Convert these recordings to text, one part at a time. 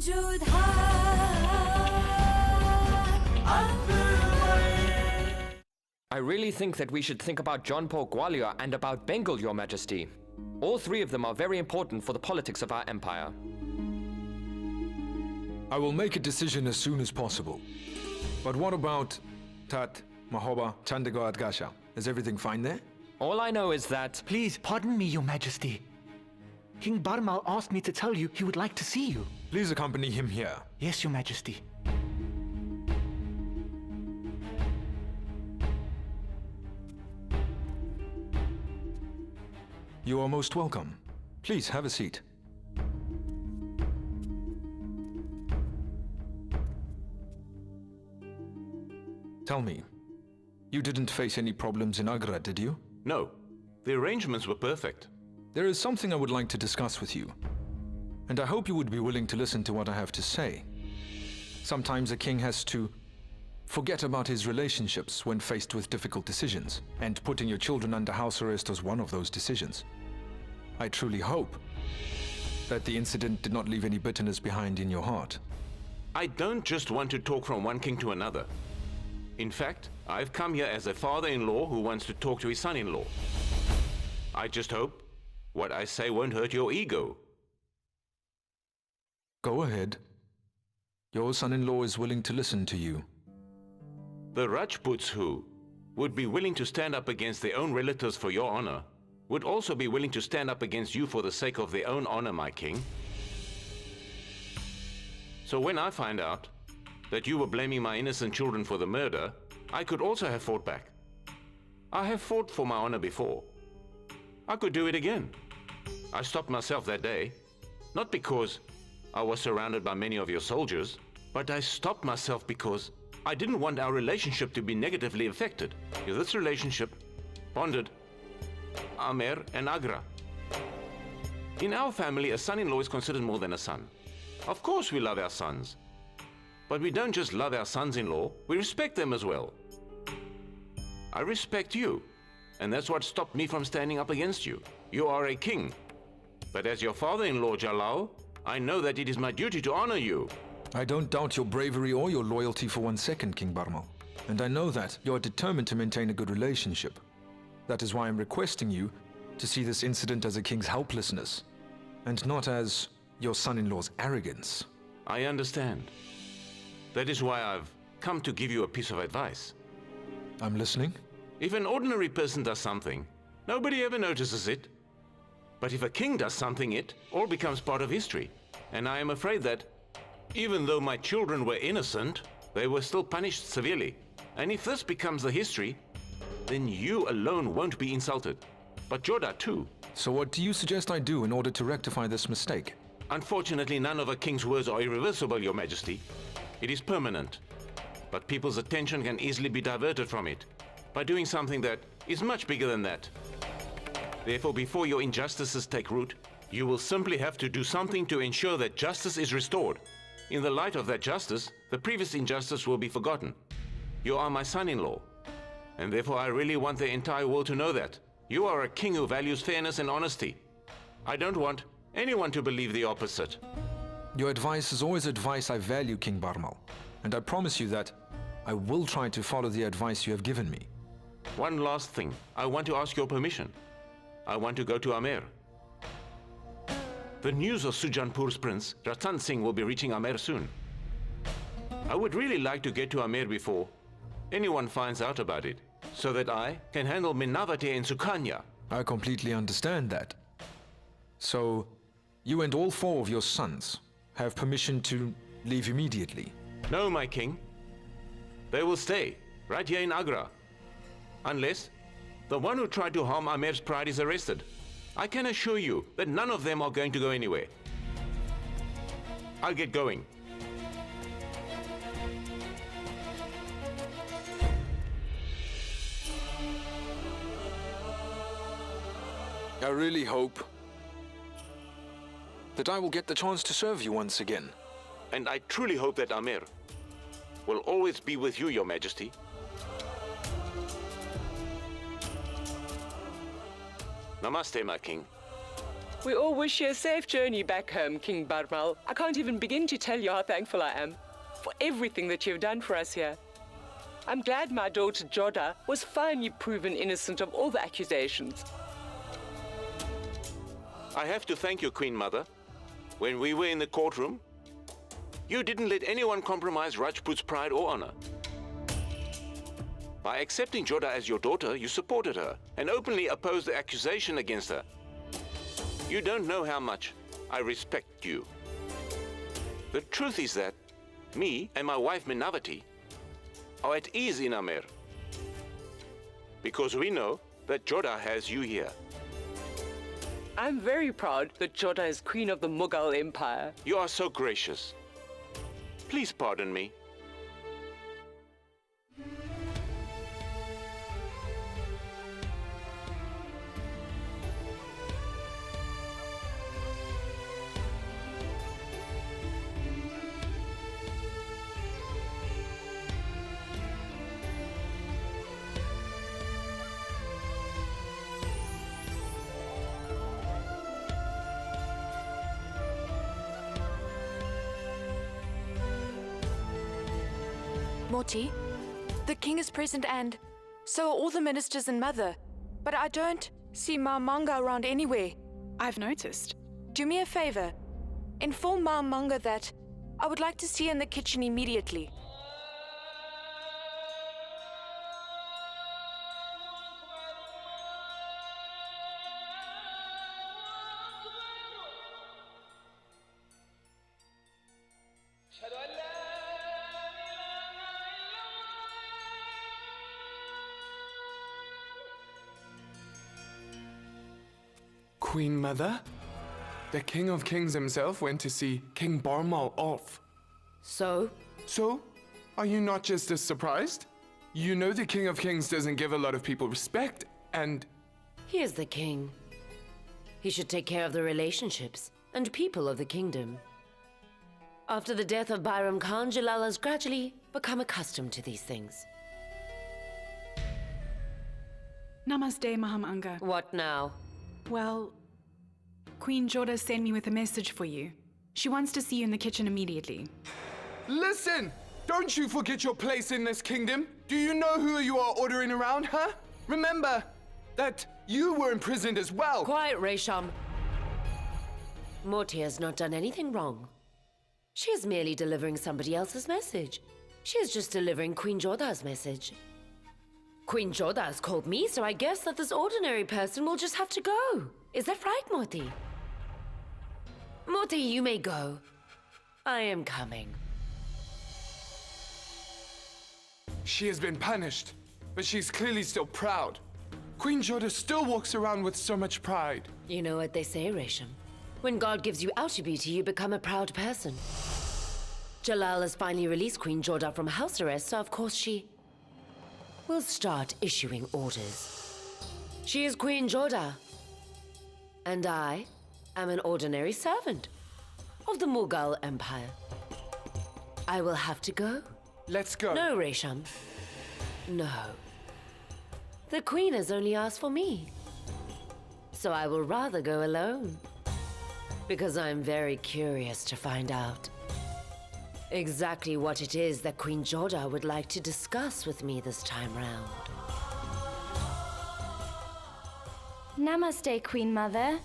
Jodha Akbar. I really think that we should think about Jaunpur Gwalior and about Bengal, Your Majesty. All three of them are very important for the politics of our empire. I will make a decision as soon as possible. But what about Tat, Mahoba, Chandigarh, Gasha? Is everything fine there? All I know is that... Please, pardon me, Your Majesty. King Bharmal asked me to tell you he would like to see you. Please accompany him here. Yes, Your Majesty. You are most welcome. Please, have a seat. Tell me, you didn't face any problems in Agra, did you? No. The arrangements were perfect. There is something I would like to discuss with you. And I hope you would be willing to listen to what I have to say. Sometimes a king has to forget about his relationships when faced with difficult decisions, and putting your children under house arrest was one of those decisions. I truly hope that the incident did not leave any bitterness behind in your heart. I don't just want to talk from one king to another. In fact, I've come here as a father-in-law who wants to talk to his son-in-law. I just hope what I say won't hurt your ego. Go ahead. Your son-in-law is willing to listen to you. The Rajputs who would be willing to stand up against their own relatives for your honor would also be willing to stand up against you for the sake of their own honor, my king. So when I find out that you were blaming my innocent children for the murder, I could also have fought back. I have fought for my honor before. I could do it again. I stopped myself that day, not because I was surrounded by many of your soldiers, but I stopped myself because I didn't want our relationship to be negatively affected. This relationship bonded Amer and Agra. In our family, a son-in-law is considered more than a son. Of course we love our sons. But we don't just love our sons-in-law, we respect them as well. I respect you, and that's what stopped me from standing up against you. You are a king. But as your father-in-law, Jalal, I know that it is my duty to honor you. I don't doubt your bravery or your loyalty for 1 second, King Bharmal. And I know that you are determined to maintain a good relationship. That is why I'm requesting you to see this incident as a king's helplessness, and not as your son-in-law's arrogance. I understand. That is why I've come to give you a piece of advice. I'm listening. If an ordinary person does something, nobody ever notices it. But if a king does something, it all becomes part of history. And I am afraid that, even though my children were innocent, they were still punished severely. And if this becomes the history, then you alone won't be insulted, but Jodha too. So what do you suggest I do in order to rectify this mistake? Unfortunately, none of a king's words are irreversible, Your Majesty. It is permanent, but people's attention can easily be diverted from it by doing something that is much bigger than that. Therefore, before your injustices take root, you will simply have to do something to ensure that justice is restored. In the light of that justice, the previous injustice will be forgotten. You are my son-in-law, and therefore I really want the entire world to know that. You are a king who values fairness and honesty. I don't want anyone to believe the opposite. Your advice is always advice I value, King Bharmal, and I promise you that I will try to follow the advice you have given me. One last thing. I want to ask your permission. I want to go to Amer. The news of Sujanpur's prince, Ratan Singh, will be reaching Amer soon. I would really like to get to Amer before anyone finds out about it, so that I can handle Minavati and Sukanya. I completely understand that. So, you and all 4 of your sons have permission to leave immediately? No, my king. They will stay, right here in Agra. Unless the one who tried to harm Amer's pride is arrested. I can assure you that none of them are going to go anywhere. I'll get going. I really hope that I will get the chance to serve you once again. And I truly hope that Amer will always be with you, Your Majesty. Namaste, my king. We all wish you a safe journey back home, King Bharmal. I can't even begin to tell you how thankful I am for everything that you've done for us here. I'm glad my daughter Jodha was finally proven innocent of all the accusations. I have to thank you, Queen Mother. When we were in the courtroom, you didn't let anyone compromise Rajput's pride or honor. By accepting Jodha as your daughter, you supported her and openly opposed the accusation against her. You don't know how much I respect you. The truth is that me and my wife Minavati are at ease in Amer because we know that Jodha has you here. I'm very proud that Jodha is Queen of the Mughal Empire. You are so gracious. Please pardon me. Morty, the king is present and so are all the ministers and mother. But I don't see Maham Anga around anywhere. I've noticed. Do me a favor. Inform Maham Anga that I would like to see her in the kitchen immediately. Queen Mother? The King of Kings himself went to see King Bharmal off. So? So? Are you not just as surprised? You know the King of Kings doesn't give a lot of people respect, and... He is the king. He should take care of the relationships and people of the kingdom. After the death of Bairam Khan, Jalal has gradually become accustomed to these things. Namaste, Maham Anga. What now? Well, Queen Jodha sent me with a message for you. She wants to see you in the kitchen immediately. Listen! Don't you forget your place in this kingdom! Do you know who you are ordering around, huh? Remember that you were imprisoned as well! Quiet, Resham. Morty has not done anything wrong. She is merely delivering somebody else's message. She is just delivering Queen Jodha's message. Queen Jodha has called me, so I guess that this ordinary person will just have to go. Is that right, Morty? Morty, you may go. I am coming. She has been punished, but she's clearly still proud. Queen Jodha still walks around with so much pride. You know what they say, Resham. When God gives you outer beauty, you become a proud person. Jalal has finally released Queen Jodha from house arrest, so of course she will start issuing orders. She is Queen Jodha, and I am an ordinary servant of the Mughal Empire. I will have to go. Let's go. No, Resham. No. The Queen has only asked for me, so I will rather go alone, because I'm very curious to find out exactly what it is that Queen Jodha would like to discuss with me this time round. Namaste, Queen Mother.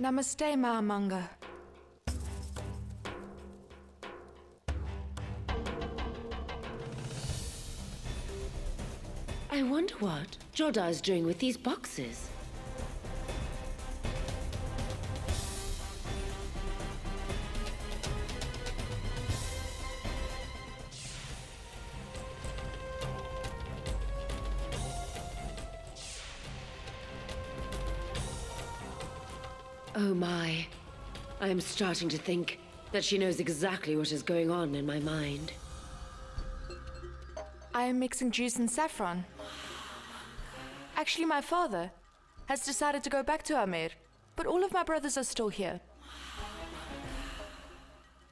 Namaste, Maham Anga. I wonder what Jodha is doing with these boxes. Oh my. I am starting to think that she knows exactly what is going on in my mind. I am mixing juice and saffron. Actually, my father has decided to go back to Amer, but all of my brothers are still here.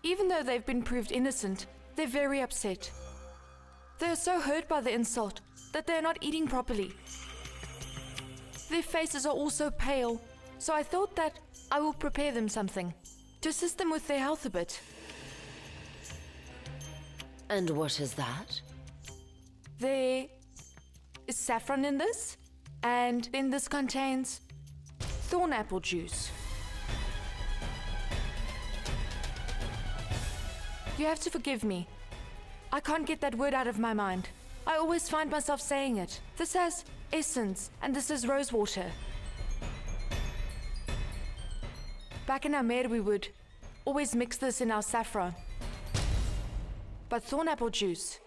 Even though they've been proved innocent, they're very upset. They're so hurt by the insult that they're not eating properly. Their faces are all so pale, so I thought that I will prepare them something to assist them with their health a bit. And what is that? There is saffron in this, and then this contains thorn apple juice. You have to forgive me. I can't get that word out of my mind. I always find myself saying it. This has essence, and this is rose water. Back in Amer, we would always mix this in our saffron. But thorn apple juice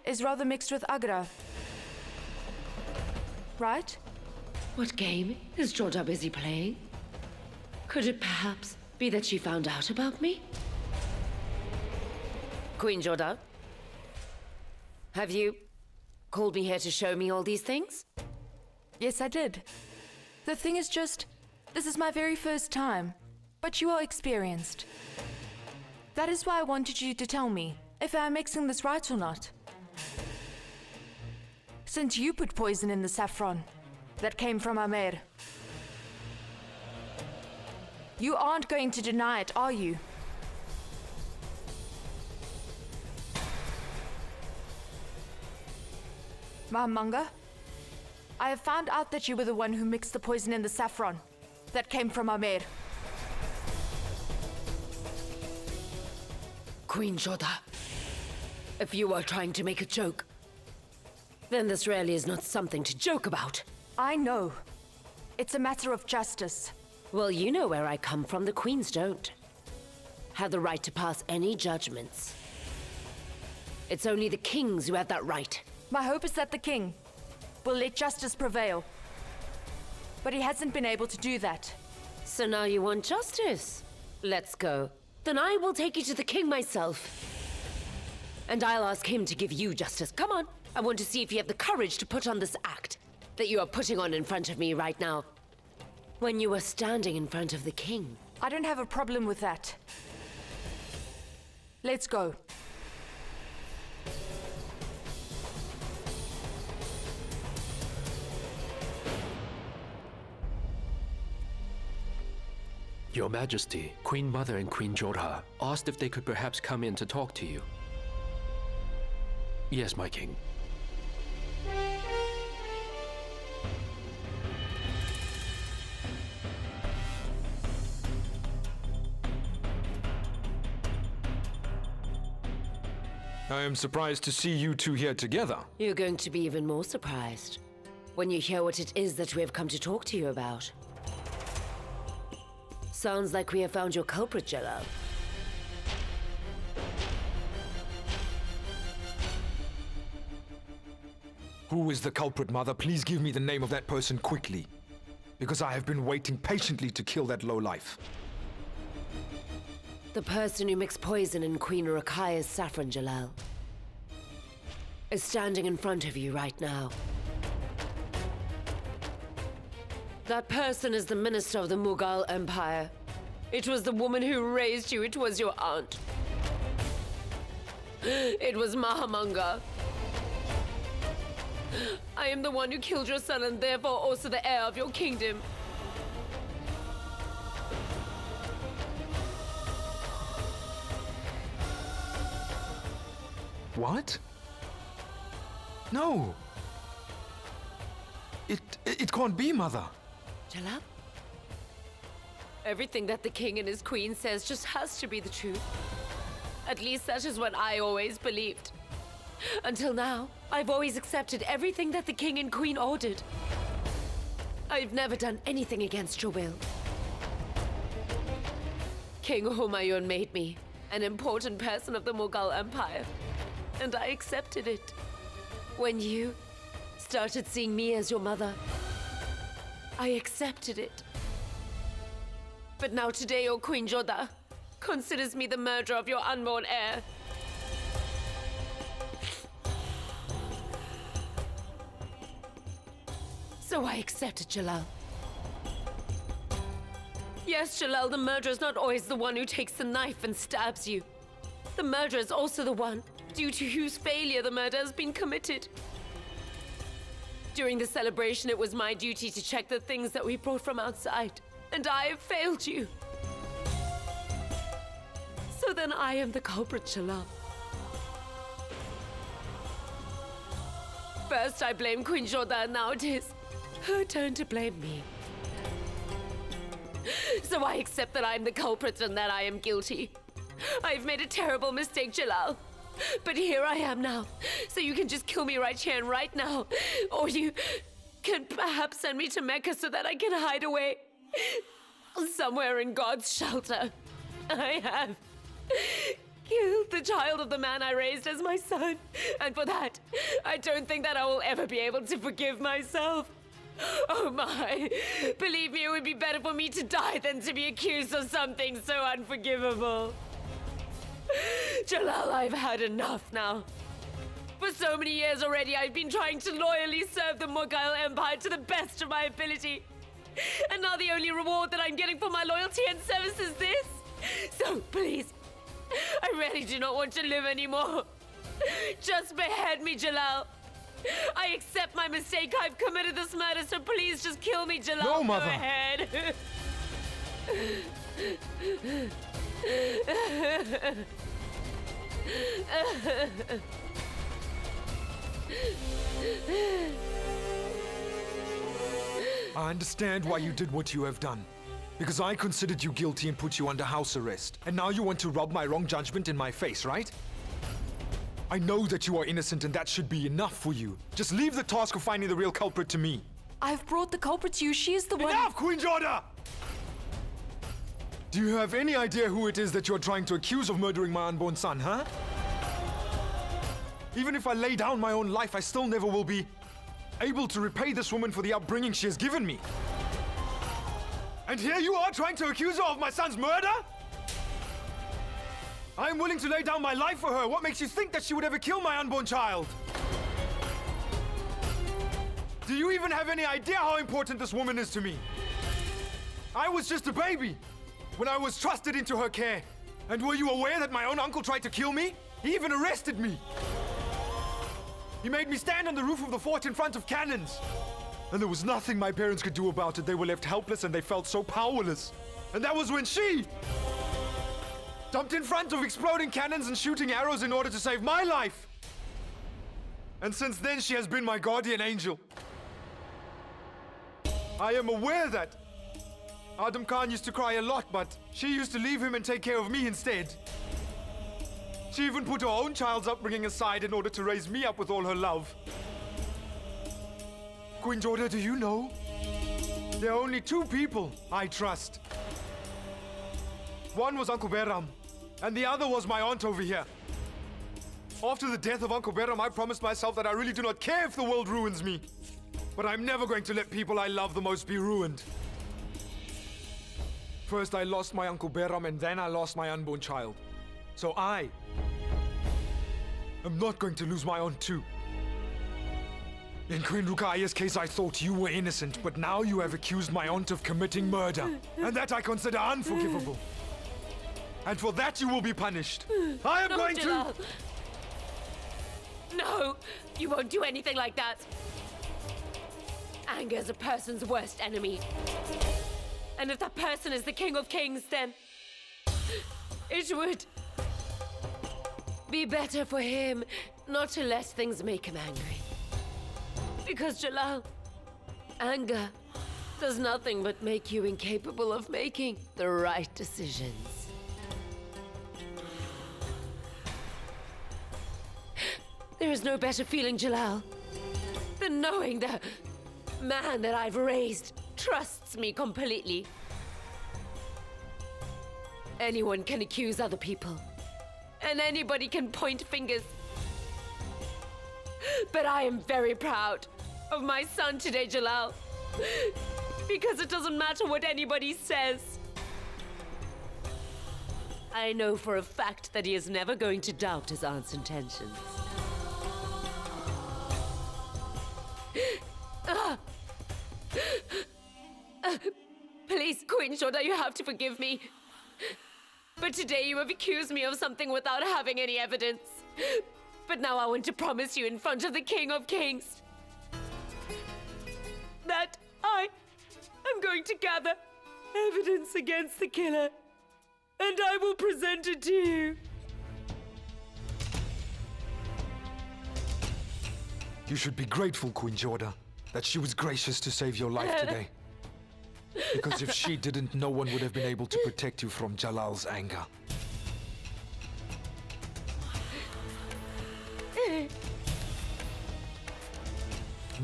is rather mixed with agra. Right? What game is Jodha busy playing? Could it perhaps be that she found out about me? Queen Jodha? Have you called me here to show me all these things? Yes, I did. The thing is just, this is my very first time, but you are experienced. That is why I wanted you to tell me if I am mixing this right or not. Since you put poison in the saffron that came from Amer, you aren't going to deny it, are you? Maham Anga, I have found out that you were the one who mixed the poison in the saffron that came from Amer. Queen Jodha, if you are trying to make a joke, then this really is not something to joke about. I know. It's a matter of justice. Well, you know where I come from. The queens don't have the right to pass any judgments. It's only the kings who have that right. My hope is that the king will let justice prevail. But he hasn't been able to do that. So now you want justice? Let's go. Then I will take you to the king myself. And I'll ask him to give you justice. Come on. I want to see if you have the courage to put on this act that you are putting on in front of me right now. When you are standing in front of the king. I don't have a problem with that. Let's go. Your Majesty, Queen Mother and Queen Jodha asked if they could perhaps come in to talk to you. Yes, my king. I am surprised to see you two here together. You're going to be even more surprised when you hear what it is that we have come to talk to you about. Sounds like we have found your culprit, Jalal. Who is the culprit, Mother? Please give me the name of that person quickly. Because I have been waiting patiently to kill that lowlife. The person who mixed poison in Queen Urakaya's saffron, Jalal, is standing in front of you right now. That person is the minister of the Mughal Empire. It was the woman who raised you. It was your aunt. It was Maham Anga. I am the one who killed your son and therefore also the heir of your kingdom. What? No. It can't be, Mother. Jalal? Everything that the king and his queen says just has to be the truth. At least that is what I always believed. Until now, I've always accepted everything that the king and queen ordered. I've never done anything against your will. King Humayun made me an important person of the Mughal Empire, and I accepted it. When you started seeing me as your mother, I accepted it. But now today your Queen Jodha considers me the murderer of your unborn heir. So I accepted, Jalal. Yes, Jalal, the murderer is not always the one who takes the knife and stabs you. The murderer is also the one due to whose failure the murder has been committed. During the celebration, it was my duty to check the things that we brought from outside, and I have failed you. So then I am the culprit, Jalal. First I blame Queen Jodha, and now it is her turn to blame me. So I accept that I am the culprit and that I am guilty. I've made a terrible mistake, Jalal. But here I am now. So you can just kill me right here and right now. Or you can perhaps send me to Mecca so that I can hide away somewhere in God's shelter. I have killed the child of the man I raised as my son. And for that, I don't think that I will ever be able to forgive myself. Oh my. Believe me, it would be better for me to die than to be accused of something so unforgivable. Jalal, I've had enough now. For so many years already, I've been trying to loyally serve the Mughal Empire to the best of my ability. And now the only reward that I'm getting for my loyalty and service is this. So please, I really do not want to live anymore. Just behead me, Jalal. I accept my mistake. I've committed this murder, so please just kill me, Jalal. No, Mother. Go ahead. I understand why you did what you have done. Because I considered you guilty and put you under house arrest. And now you want to rub my wrong judgment in my face, right? I know that you are innocent and that should be enough for you. Just leave the task of finding the real culprit to me. I've brought the culprit to you. She is the one. Enough, Queen Jodha! Do you have any idea who it is that you're trying to accuse of murdering my unborn son, huh? Even if I lay down my own life, I still never will be able to repay this woman for the upbringing she has given me. And here you are trying to accuse her of my son's murder? I am willing to lay down my life for her. What makes you think that she would ever kill my unborn child? Do you even have any idea how important this woman is to me? I was just a baby when I was trusted into her care. And were you aware that my own uncle tried to kill me? He even arrested me. He made me stand on the roof of the fort in front of cannons. And there was nothing my parents could do about it. They were left helpless and they felt so powerless. And that was when she jumped in front of exploding cannons and shooting arrows in order to save my life. And since then, she has been my guardian angel. I am aware that Adam Khan used to cry a lot, but she used to leave him and take care of me instead. She even put her own child's upbringing aside in order to raise me up with all her love. Queen Jodha, do you know? There are only two people I trust. One was Uncle Behram, and the other was my aunt over here. After the death of Uncle Behram, I promised myself that I really do not care if the world ruins me. But I'm never going to let people I love the most be ruined. First I lost my Uncle Behram, and then I lost my unborn child. So I am not going to lose my aunt too. In Queen Ruqayyah's case, I thought you were innocent, but now you have accused my aunt of committing murder. And that I consider unforgivable. And for that you will be punished. I am going Jalal. to... No, you won't do anything like that. Anger is a person's worst enemy. And if that person is the King of Kings, then it would be better for him not to let things make him angry. Because, Jalal, anger does nothing but make you incapable of making the right decisions. There is no better feeling, Jalal, than knowing the man that I've raised trusts me completely. Anyone can accuse other people, and anybody can point fingers. But I am very proud of my son today, Jalal. Because it doesn't matter what anybody says. I know for a fact that he is never going to doubt his aunt's intentions. Please, Queen. Queen Jodha, you have to forgive me. But today you have accused me of something without having any evidence. But now I want to promise you in front of the King of Kings that I am going to gather evidence against the killer, and I will present it to you. You should be grateful, Queen Jodha, that she was gracious to save your life today. Because if she didn't, no one would have been able to protect you from Jalal's anger.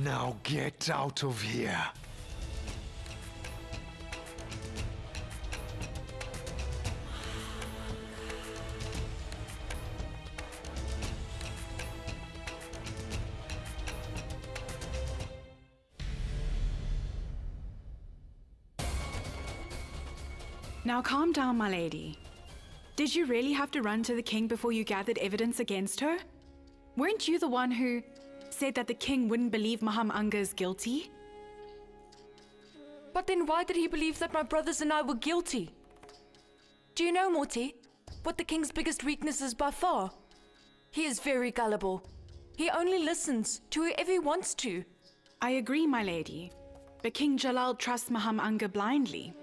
Now get out of here. Now calm down, my lady. Did you really have to run to the king before you gathered evidence against her? Weren't you the one who said that the king wouldn't believe Maham Anga is guilty? But then why did he believe that my brothers and I were guilty? Do you know, Morty, what the king's biggest weakness is by far? He is very gullible. He only listens to whoever he wants to. I agree, my lady. But King Jalal trusts Maham Anga blindly.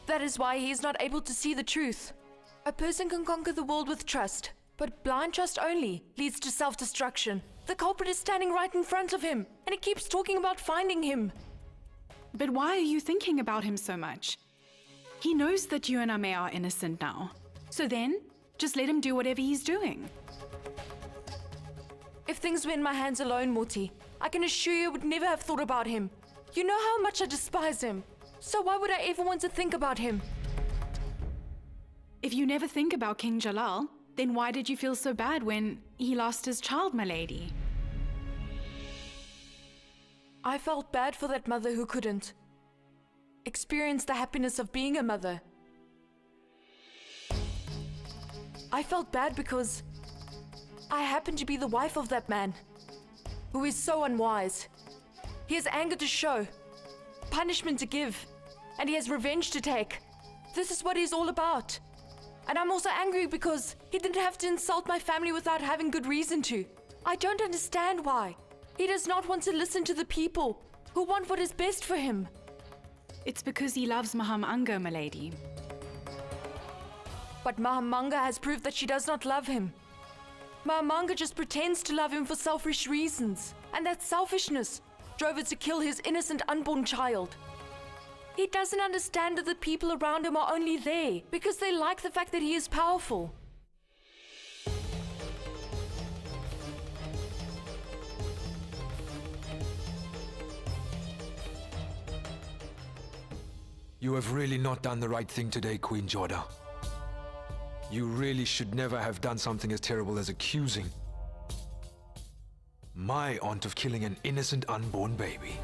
That is why he is not able to see the truth. A person can conquer the world with trust, but blind trust only leads to self-destruction. The culprit is standing right in front of him, and he keeps talking about finding him. But why are you thinking about him so much? He knows that you and Ame are innocent now. So then, just let him do whatever he's doing. If things were in my hands alone, Morty, I can assure you I would never have thought about him. You know how much I despise him. So why would I ever want to think about him? If you never think about King Jalal, then why did you feel so bad when he lost his child, my lady? I felt bad for that mother who couldn't experience the happiness of being a mother. I felt bad because I happened to be the wife of that man who is so unwise. He has anger to show, punishment to give, and he has revenge to take. This is what he's all about. And I'm also angry because he didn't have to insult my family without having good reason to. I don't understand why. He does not want to listen to the people who want what is best for him. It's because he loves Maham Anga, my lady. But Maham Anga has proved that she does not love him. Maham Anga just pretends to love him for selfish reasons. And that selfishness drove her to kill his innocent unborn child. He doesn't understand that the people around him are only there because they like the fact that he is powerful. You have really not done the right thing today, Queen Jodha. You really should never have done something as terrible as accusing my aunt of killing an innocent unborn baby.